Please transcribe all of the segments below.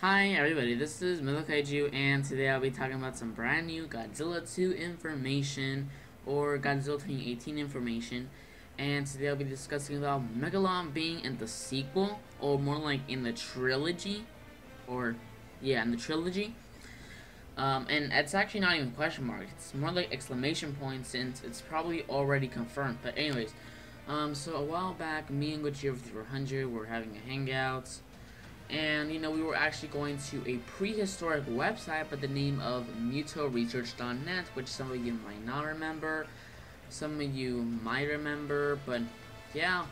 Hi everybody, this is Megalon, and today I'll be talking about some brand new Godzilla 2 information, or Godzilla 2018 information. And today I'll be discussing about Megalon being in the sequel, or more like in the trilogy, or yeah, in the trilogy. And it's actually not even question mark, it's more like exclamation point since it's probably already confirmed. But anyways, so a while back, me and Godzilla 400 were having a hangout. And, we were actually going to a prehistoric website by the name of mutoresearch.net, which some of you might not remember, some of you might remember, but yeah,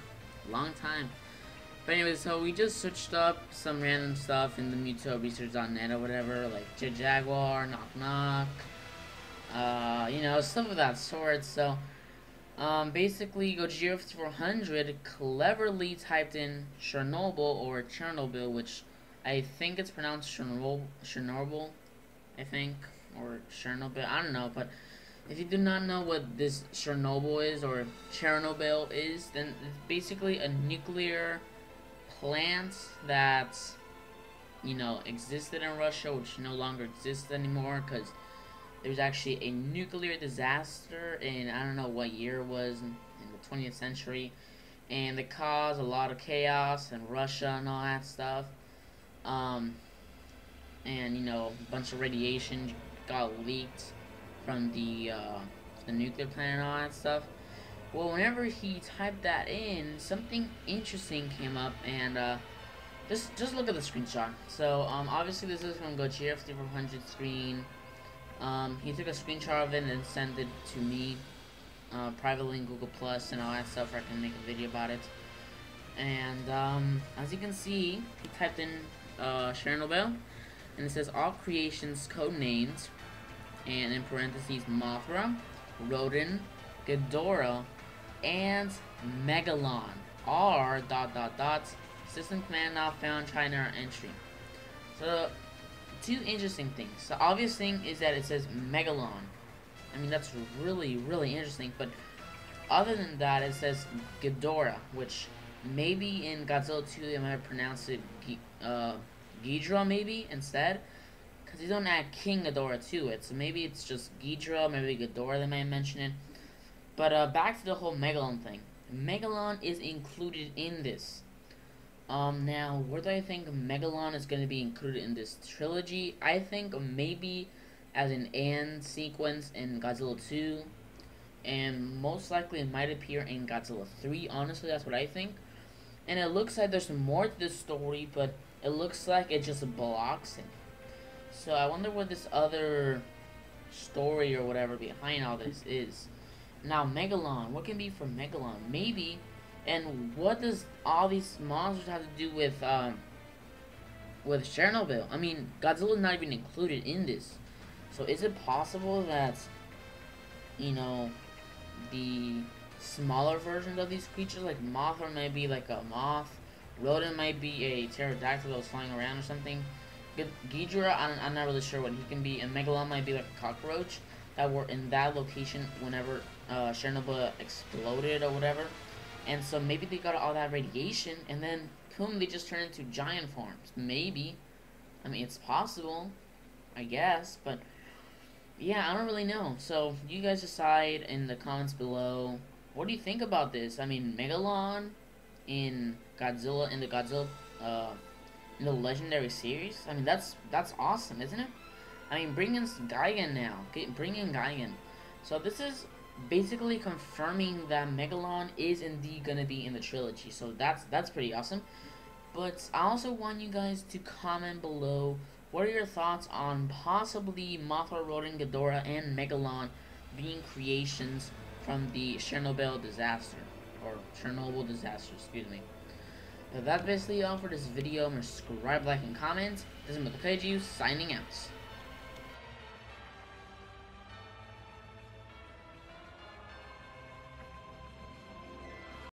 long time. But anyway, so we just searched up some random stuff in the mutoresearch.net or whatever, like Jaguar, Knock Knock, stuff of that sort. So basically, Gojira 400 cleverly typed in Chernobyl or Chernobyl, which I think it's pronounced Chernobyl, I think, or Chernobyl, I don't know, but if you do not know what this Chernobyl is, or Chernobyl is, then it's basically a nuclear plant that, existed in Russia, which no longer exists anymore, because there was actually a nuclear disaster in, I don't know what year it was, in the 20th century, and it caused a lot of chaos in Russia and all that stuff. And a bunch of radiation got leaked from the nuclear plant and all that stuff. Well, whenever he typed that in, something interesting came up, and just look at the screenshot. So obviously this is from Gojira 400 screen. He took a screenshot of it and sent it to me privately in Google Plus and all that stuff, where I can make a video about it. And as you can see, he typed in Chernobyl, and it says all creations codenamed, and in parentheses Mothra, Rodin, Ghidorah, and Megalon are ... System command not found, try our entry. So two interesting things. The obvious thing is that it says Megalon. I mean, that's really, really interesting. But other than that, it says Ghidorah, which maybe in Godzilla 2 they might have pronounced it Ghidorah maybe instead, because they don't add King Ghidorah to it. So maybe it's just Ghidorah, maybe Ghidorah they might mention it. But back to the whole Megalon thing. Megalon is included in this. Now, where do I think Megalon is going to be included in this trilogy? I think maybe as an end sequence in Godzilla 2, and most likely it might appear in Godzilla 3. Honestly, that's what I think. And it looks like there's more to this story, but it looks like it just blocks it. So I wonder what this other story or whatever behind all this is. Now, Megalon, what can be for Megalon? Maybe. And what does all these monsters have to do with Chernobyl? I mean, Godzilla's not even included in this. So is it possible that, the smaller versions of these creatures, like Mothra might be like a moth, Rodin might be a pterodactyl that was flying around or something, Ghidorah, I'm not really sure what he can be, and Megalon might be like a cockroach that were in that location whenever Chernobyl exploded or whatever. And so maybe they got all that radiation, and then, boom, they just turn into giant forms. Maybe. I mean, it's possible, I guess, but, yeah, I don't really know. So, you guys decide in the comments below, what do you think about this? I mean, Megalon in Godzilla, in the Legendary series? I mean, that's awesome, isn't it? I mean, bring in Gigan now. Bring in Gigan. So, this is basically confirming that Megalon is indeed gonna be in the trilogy, so that's pretty awesome. But I also want you guys to comment below, what are your thoughts on possibly Mothra, Rodin, Ghidorah, and Megalon being creations from the Chernobyl disaster, or Chernobyl disaster, excuse me. But that's basically all for this video. Subscribe, like, and comment. This is Megalon, signing out.